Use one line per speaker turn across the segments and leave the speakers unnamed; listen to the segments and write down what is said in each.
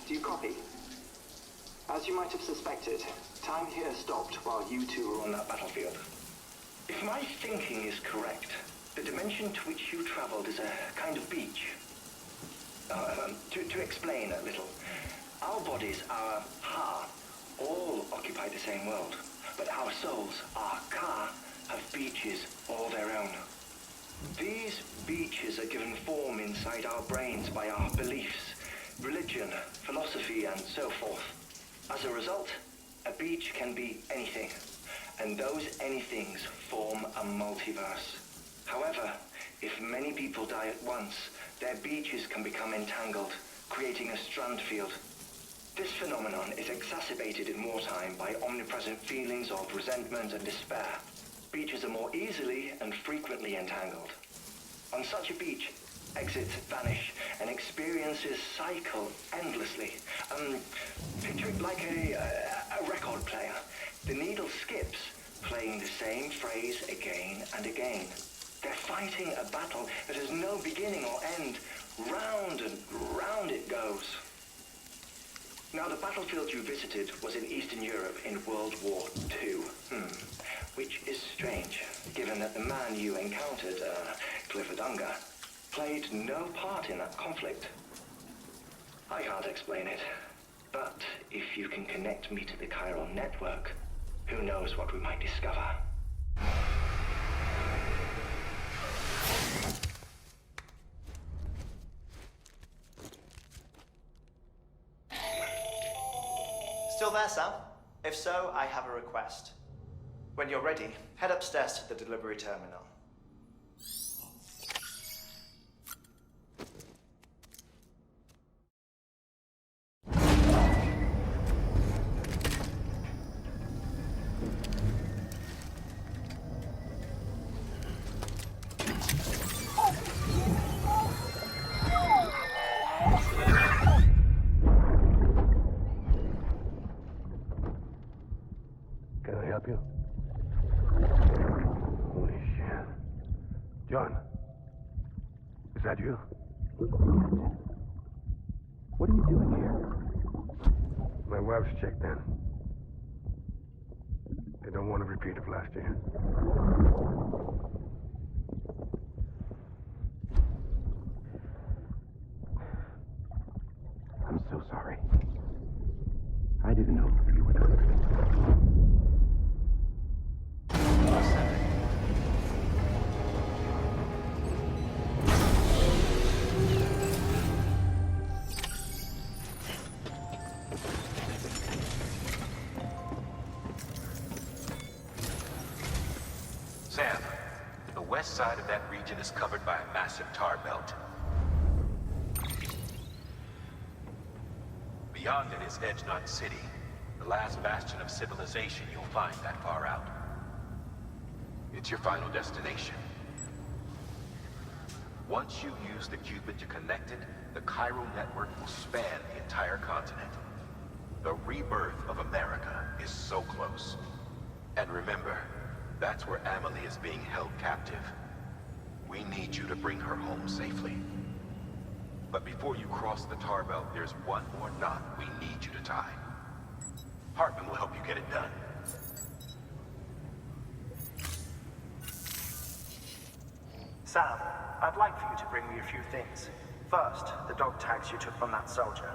Do you copy? As you might have suspected, time here stopped while you two were on that battlefield. If my thinking is correct, the dimension to which you traveled is a kind of beach. To explain a little, our bodies, our ha, all occupy the same world, but our souls, our ka, have beaches all their own. These beaches are given form inside our brains by our beliefs, religion, philosophy, and so forth. As a result, a beach can be anything, and those anythings form a multiverse. However, if many people die at once, their beaches can become entangled, creating a strand field. This phenomenon is exacerbated in wartime by omnipresent feelings of resentment and despair. Beaches are more easily and frequently entangled. On such a beach, exits vanish and experiences cycle endlessly. Picture it like a record player. The needle skips, playing the same phrase again and again. They're fighting a battle that has no beginning or end. Round and round it goes. Now, the battlefield you visited was in Eastern Europe in World War II. Which is strange, given that the man you encountered, Clifford Unger, played no part in that conflict. I can't explain it, but if you can connect me to the chiral network, who knows what we might discover.
Still there, Sam? If so, I have a request. When you're ready, head upstairs to the delivery terminal.
Can I help you? Holy shit. John, is that you?
What are you doing here?
My wife's checked in. They don't want a repeat of last year.
I'm so sorry. I didn't know you were there.
Sam, the west side of that region is covered by a massive tar belt. Beyond it is Edgenot City, the last bastion of civilization you'll find that far out. It's your final destination. Once you use the qubit to connect it, the chiral network will span the entire continent. The rebirth of America is so close. And remember, that's where Amelie is being held captive. We need you to bring her home safely. But before you cross the tar belt, there's one more knot we need you to tie. Heartman will help you get it done.
Sam, I'd like for you to bring me a few things. First, the dog tags you took from that soldier.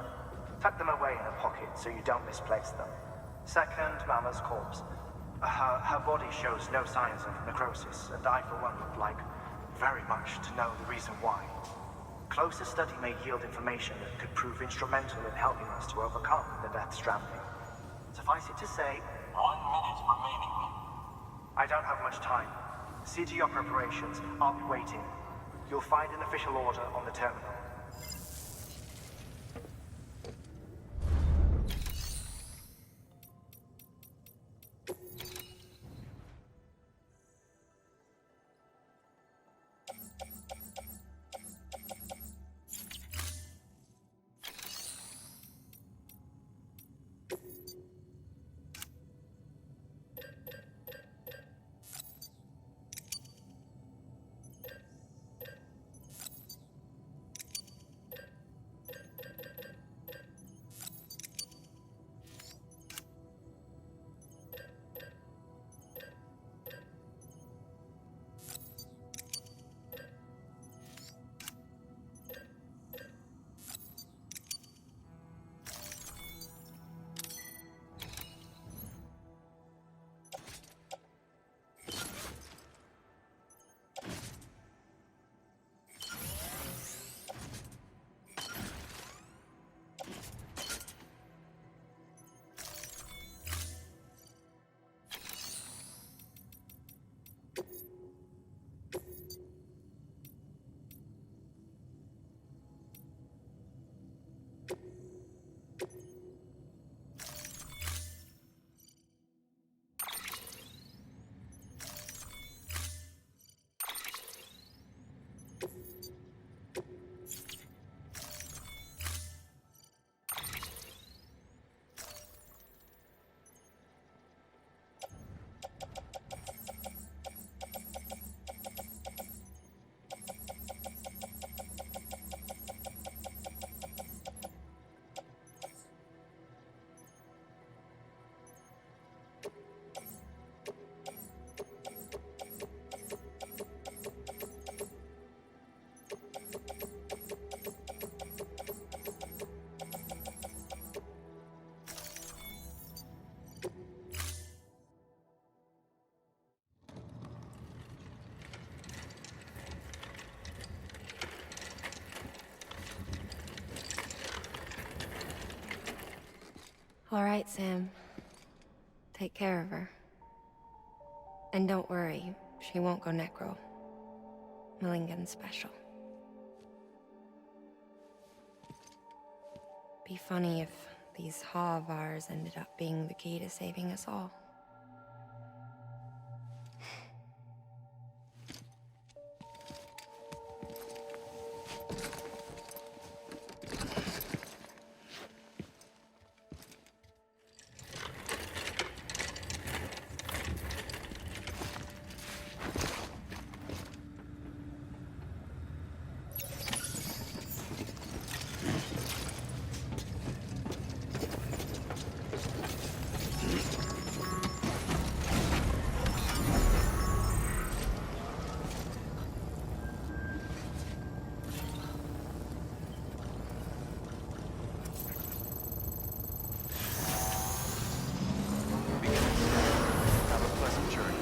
Tuck them away in a pocket so you don't misplace them. Second, Mama's corpse. Her body shows no signs of necrosis, and I, for one, would like very much to know the reason why. Closer study may yield information that could prove instrumental in helping us to overcome the Death Stranding. Suffice it to say,
1 minute remaining.
I don't have much time. See to your preparations. I'll be waiting. You'll find an official order on the terminal.
All right, Sam. Take care of her. And don't worry, she won't go necro. Millingen's special. Be funny if these Ha of ours ended up being the key to saving us all.
Have a pleasant journey.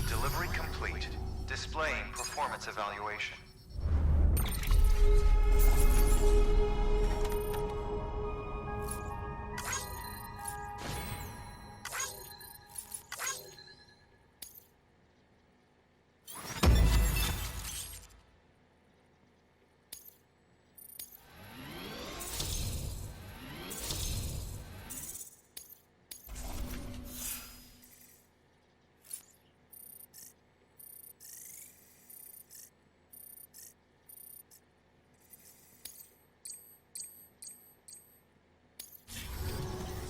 Delivery complete. Displaying performance evaluation.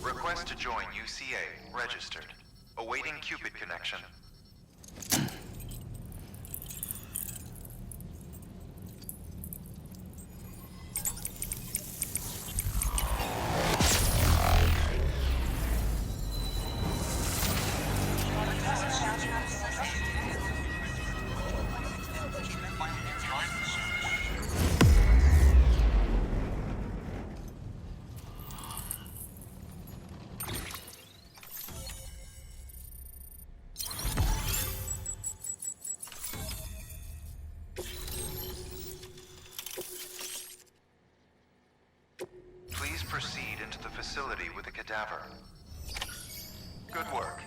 Request to join UCA. Registered. Awaiting Cupid connection. Please proceed into the facility with the cadaver. Good work.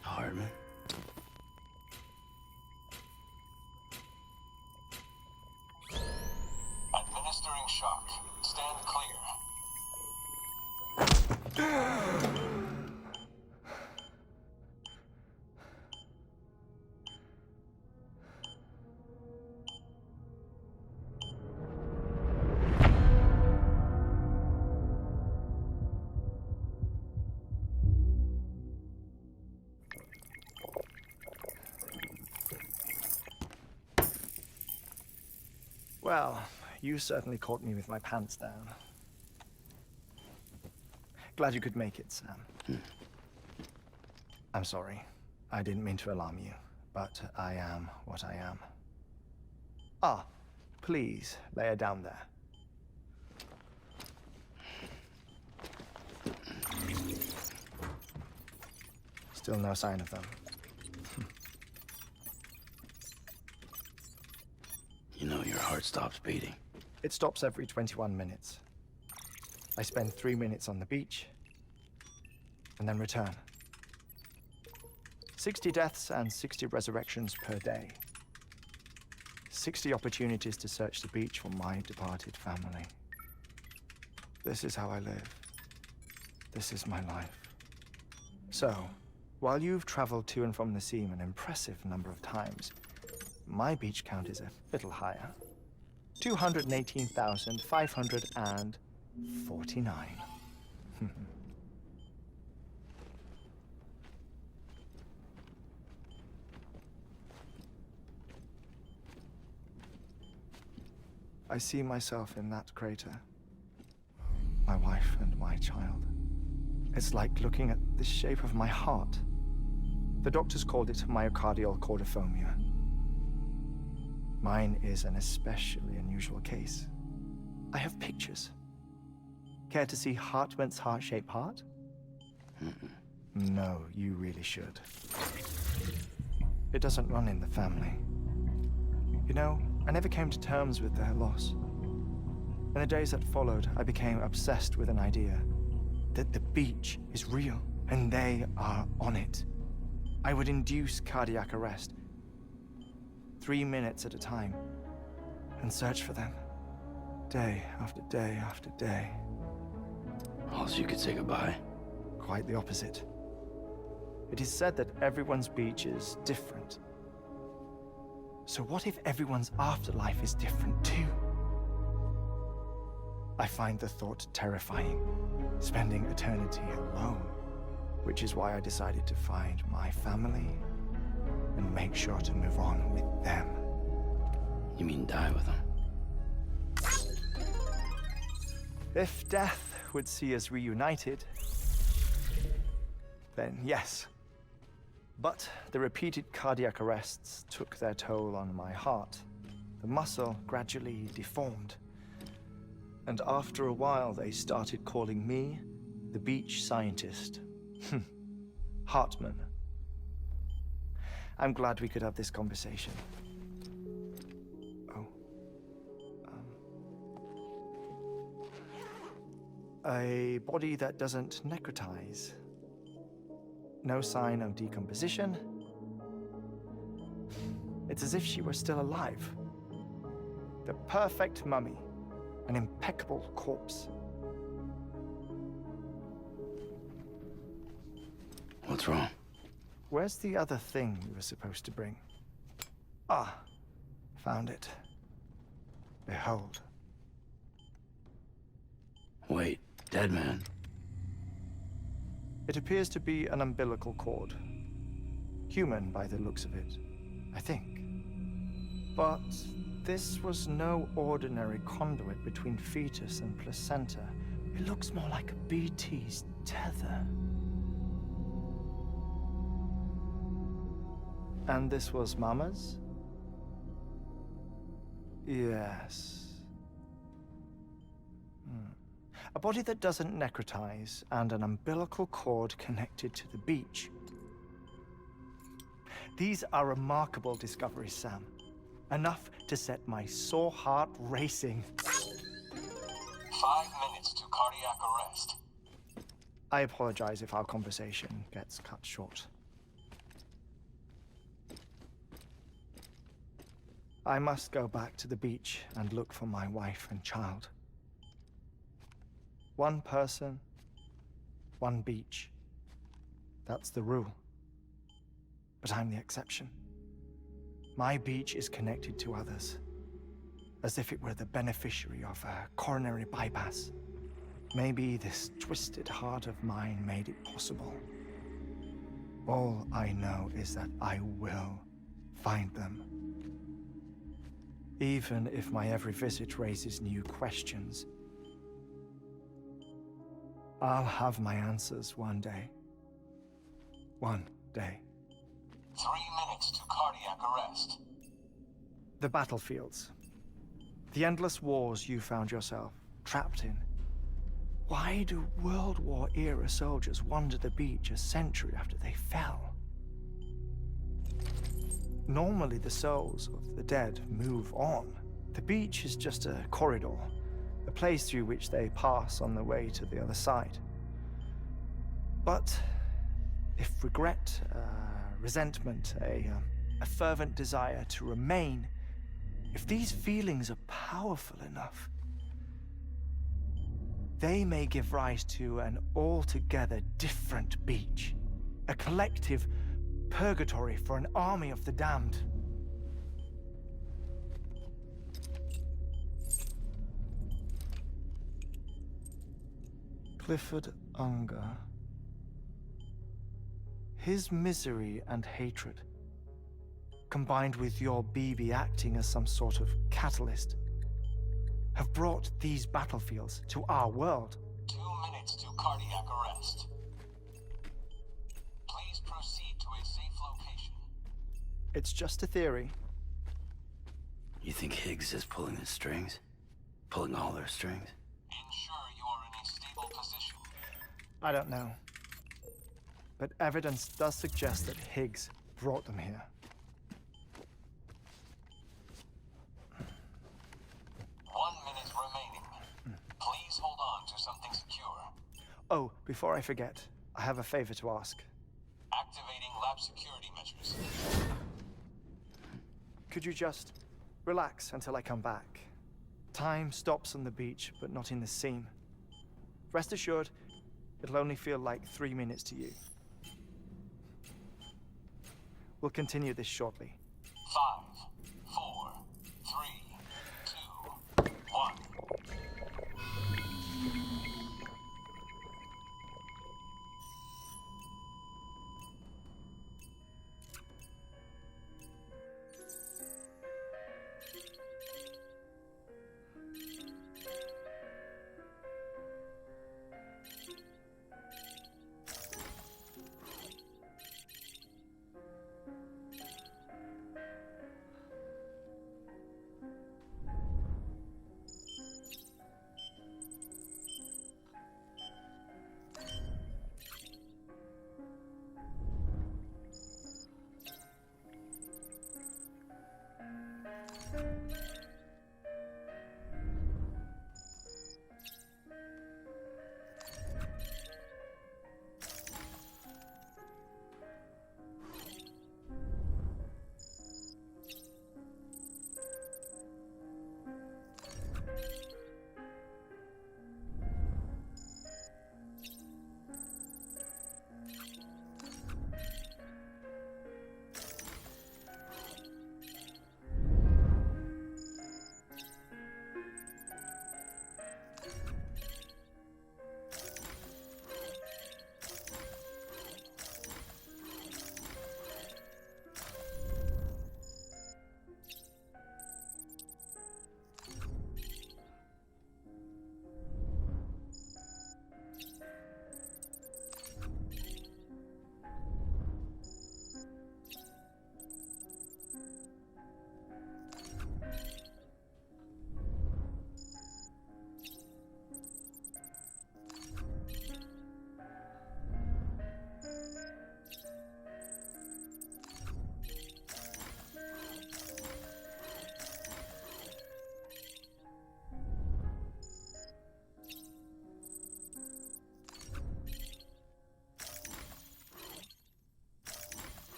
Hartman.
Administering shock. Stand clear.
Well, you certainly caught me with my pants down. Glad you could make it, Sam. I'm sorry. I didn't mean to alarm you, but I am what I am. Ah, please, lay her down there. Still no sign of them.
You know your heart stops beating.
It stops every 21 minutes. I spend 3 minutes on the beach, and then return. 60 deaths and 60 resurrections per day. 60 opportunities to search the beach for my departed family. This is how I live. This is my life. So, while you've traveled to and from the sea an impressive number of times, my beach count is a little higher. 218,549. I see myself in that crater. My wife and my child. It's like looking at the shape of my heart. The doctors called it myocardial cordiformia. Mine is an especially unusual case. I have pictures. Care to see Heartmean's heart-shaped heart? No, you really should. It doesn't run in the family. You know, I never came to terms with their loss. In the days that followed, I became obsessed with an idea that the beach is real and they are on it. I would induce cardiac arrest, 3 minutes at a time, and search for them, day after day after day.
Also, you could say goodbye.
Quite the opposite. It is said that everyone's beach is different. So what if everyone's afterlife is different too? I find the thought terrifying, spending eternity alone, which is why I decided to find my family and make sure to move on with them.
You mean die with them?
If death would see us reunited, then yes. But the repeated cardiac arrests took their toll on my heart. The muscle gradually deformed. And after a while, they started calling me the beach scientist. Heartmean. I'm glad we could have this conversation. Oh. A body that doesn't necrotize. No sign of decomposition. It's as if she were still alive. The perfect mummy. An impeccable corpse.
What's wrong?
Where's the other thing you were supposed to bring? Ah, found it. Behold.
Wait, dead man?
It appears to be an umbilical cord. Human by the looks of it, I think. But this was no ordinary conduit between fetus and placenta. It looks more like a BT's tether. And this was Mama's? Yes. A body that doesn't necrotize and an umbilical cord connected to the beach. These are remarkable discoveries, Sam. Enough to set my sore heart racing.
5 minutes to cardiac arrest.
I apologize if our conversation gets cut short. I must go back to the beach and look for my wife and child. One person, one beach. That's the rule. But I'm the exception. My beach is connected to others, as if it were the beneficiary of a coronary bypass. Maybe this twisted heart of mine made it possible. All I know is that I will find them. even if my every visit raises new questions. I'll have my answers one day. One day.
3 minutes to cardiac arrest.
The battlefields. The endless wars you found yourself trapped in. Why do World War-era soldiers wander the beach a century after they fell? Normally the souls of the dead move on. The beach is just a corridor, a place through which they pass on the way to the other side. But if regret, resentment, a fervent desire to remain, if these feelings are powerful enough, they may give rise to an altogether different beach, a collective purgatory for an army of the damned. Clifford Unger. His misery and hatred, combined with your BB acting as some sort of catalyst, have brought these battlefields to our world.
2 minutes to cardiac arrest. Please proceed to a safe location.
It's just a theory.
You think Higgs is pulling the strings? Pulling all their strings?
Ensure you are in a stable position.
I don't know. But evidence does suggest that Higgs brought them here.
1 minute remaining. Please hold on to something secure.
Oh, before I forget, I have a favor to ask.
Activating lab security measures.
Could you just relax until I come back? Time stops on the beach, but not in the scene. Rest assured, it'll only feel like 3 minutes to you. We'll continue this shortly.
5, 4, 3, 2, 1.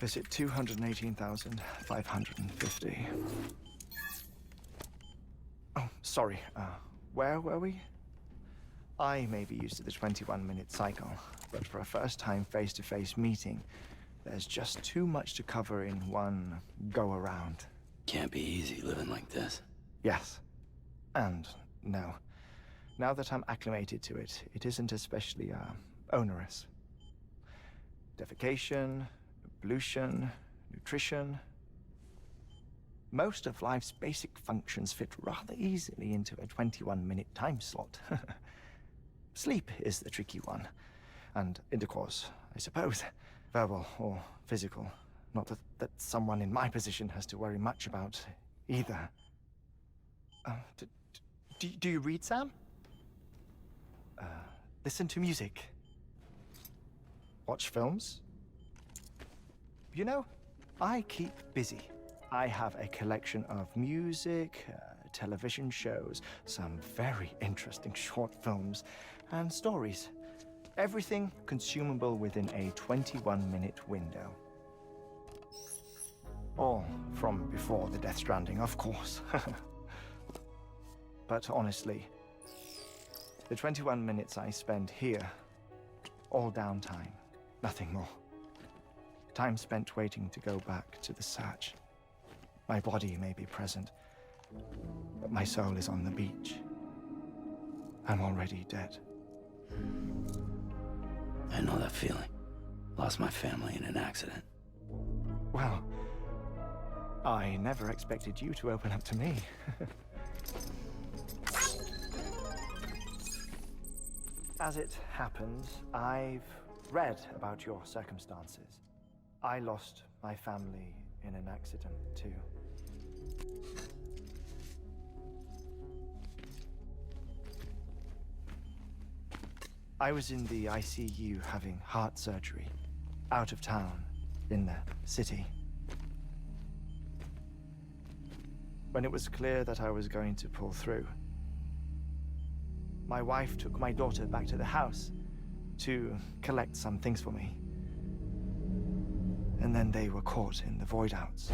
Visit 218,550. Oh, sorry. Where were we? I may be used to the 21-minute cycle, but for a first-time face-to-face meeting, there's just too much to cover in one go-around.
Can't be easy living like this.
Yes. And no. Now that I'm acclimated to it, it isn't especially, onerous. Defecation, pollution, nutrition. Most of life's basic functions fit rather easily into a 21-minute time slot. Sleep is the tricky one. And intercourse, I suppose. Verbal or physical. Not that someone in my position has to worry much about either. Do you read, Sam? Listen to music. Watch films. You know, I keep busy. I have a collection of music, television shows, some very interesting short films, and stories. Everything consumable within a 21-minute window. All from before the Death Stranding, of course. But honestly, the 21 minutes I spend here, all downtime, nothing more. Time spent waiting to go back to the search. My body may be present, but my soul is on the beach. I'm already dead.
I know that feeling. Lost my family in an accident.
Well, I never expected you to open up to me. As it happens, I've read about your circumstances. I lost my family in an accident, too. I was in the ICU having heart surgery, out of town, in the city. When it was clear that I was going to pull through, my wife took my daughter back to the house to collect some things for me. And then they were caught in the void-outs.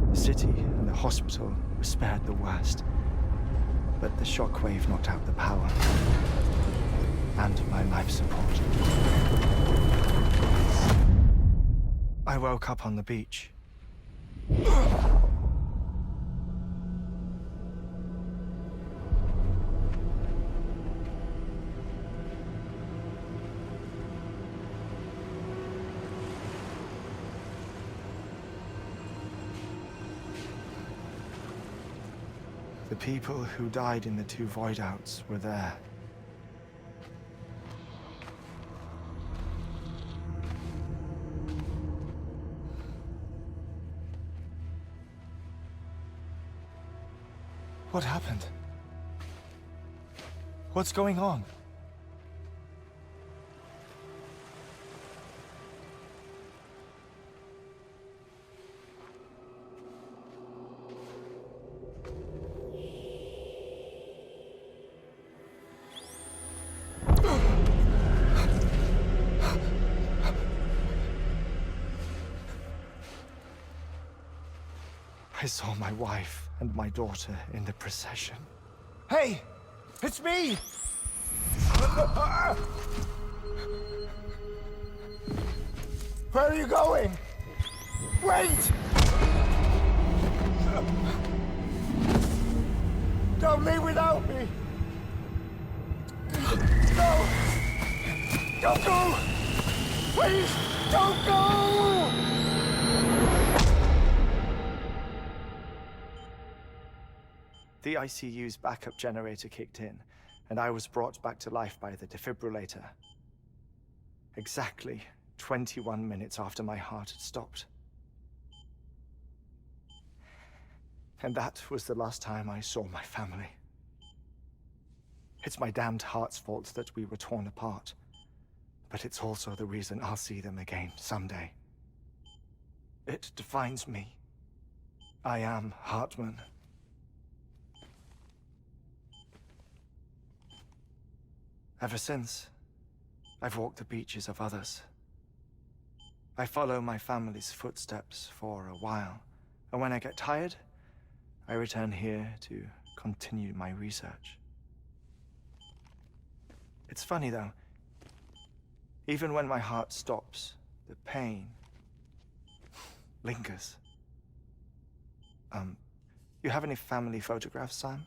The city and the hospital were spared the worst, but the shockwave knocked out the power and my life support. I woke up on the beach. The people who died in the two void-outs were there. What happened? What's going on? I saw my wife and my daughter in the procession. Hey! It's me! Where are you going? Wait! Don't leave without me! No! Don't go! Please, don't go! The ICU's backup generator kicked in, and I was brought back to life by the defibrillator. Exactly 21 minutes after my heart had stopped. And that was the last time I saw my family. It's my damned heart's fault that we were torn apart, but it's also the reason I'll see them again someday. It defines me. I am Heartman. Ever since, I've walked the beaches of others. I follow my family's footsteps for a while, and when I get tired, I return here to continue my research. It's funny though, even when my heart stops, the pain lingers. You have any family photographs, Sam?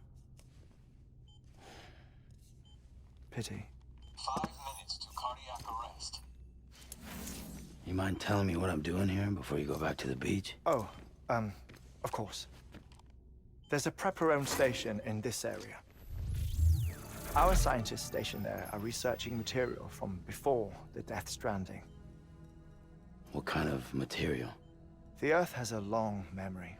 Pity.
5 minutes to cardiac arrest.
You mind telling me what I'm doing here before you go back to the beach?
Oh, of course. There's a prepper-owned station in this area. Our scientists stationed there are researching material from before the Death Stranding.
What kind of material?
The Earth has a long memory.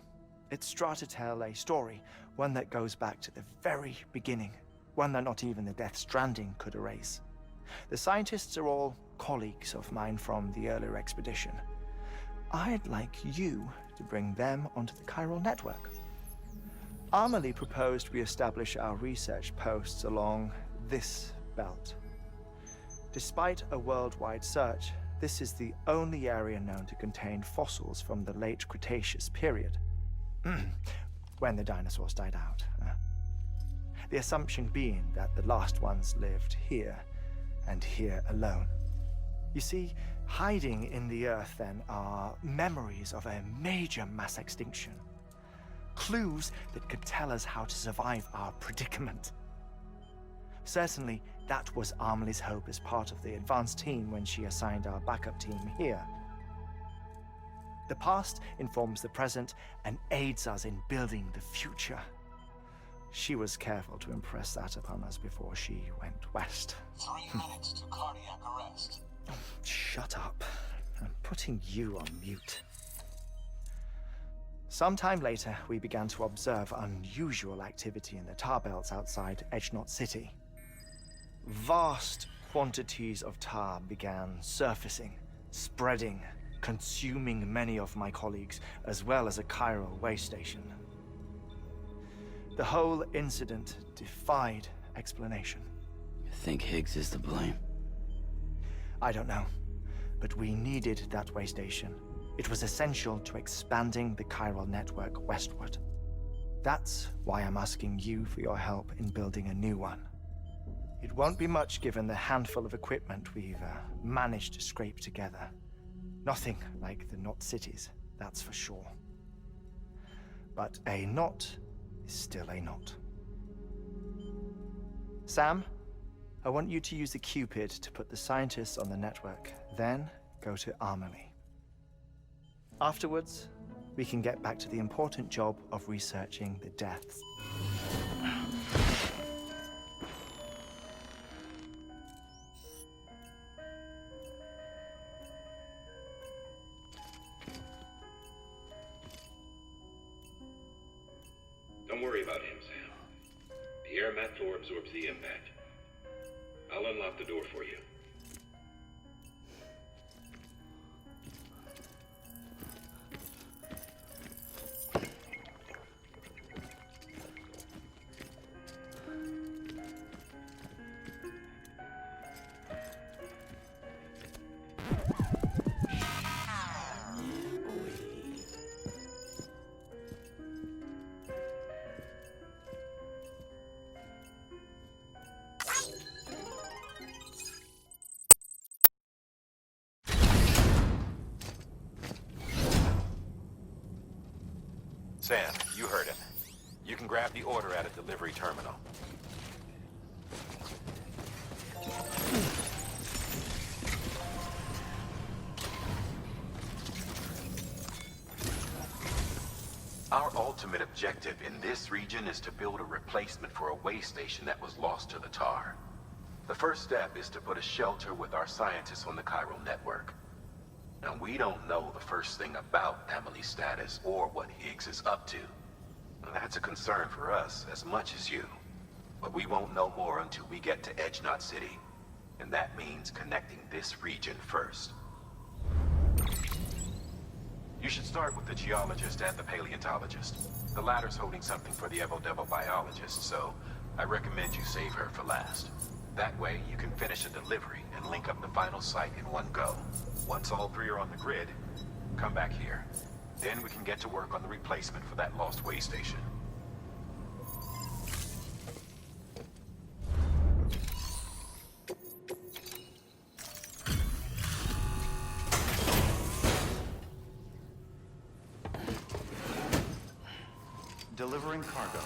It's trying to tell a story, one that goes back to the very beginning, one that not even the Death Stranding could erase. The scientists are all colleagues of mine from the earlier expedition. I'd like you to bring them onto the chiral network. Amelie proposed we establish our research posts along this belt. Despite a worldwide search, this is the only area known to contain fossils from the late Cretaceous period, when the dinosaurs died out. The assumption being that the last ones lived here, and here alone. You see, hiding in the Earth then are memories of a major mass extinction. Clues that could tell us how to survive our predicament. Certainly, that was Amelie's hope as part of the advanced team when she assigned our backup team here. The past informs the present and aids us in building the future. She was careful to impress that upon us before she went west.
3 minutes to cardiac arrest.
Oh, shut up. I'm putting you on mute. Sometime later, we began to observe unusual activity in the tar belts outside Edgenot City. Vast quantities of tar began surfacing, spreading, consuming many of my colleagues, as well as a chiral way station. The whole incident defied explanation.
You think Higgs is to blame?
I don't know, but we needed that way station. It was essential to expanding the chiral network westward. That's why I'm asking you for your help in building a new one. It won't be much given the handful of equipment we've managed to scrape together. Nothing like the knot cities, that's for sure. But a knot is still a knot. Sam, I want you to use the Cupid to put the scientists on the network, then go to Amelie. Afterwards, we can get back to the important job of researching the deaths.
Don't worry about him, Sam. The air mat floor absorbs the impact. I'll unlock the door for you.
Sam, you heard him. You can grab the order at a delivery terminal. Our ultimate objective in this region is to build a replacement for a way station that was lost to the tar. The first step is to put a shelter with our scientists on the chiral network. Now, we don't know the first thing about Amelie's status or what Higgs is up to. That's a concern for us as much as you. But we won't know more until we get to Edgenot City. And that means connecting this region first. You should start with the geologist and the paleontologist. The latter's holding something for the Evo Devil biologist, so I recommend you save her for last. That way, you can finish a delivery and link up the final site in one go. Once all three are on the grid, come back here. Then we can get to work on the replacement for that lost way station.
Delivering cargo.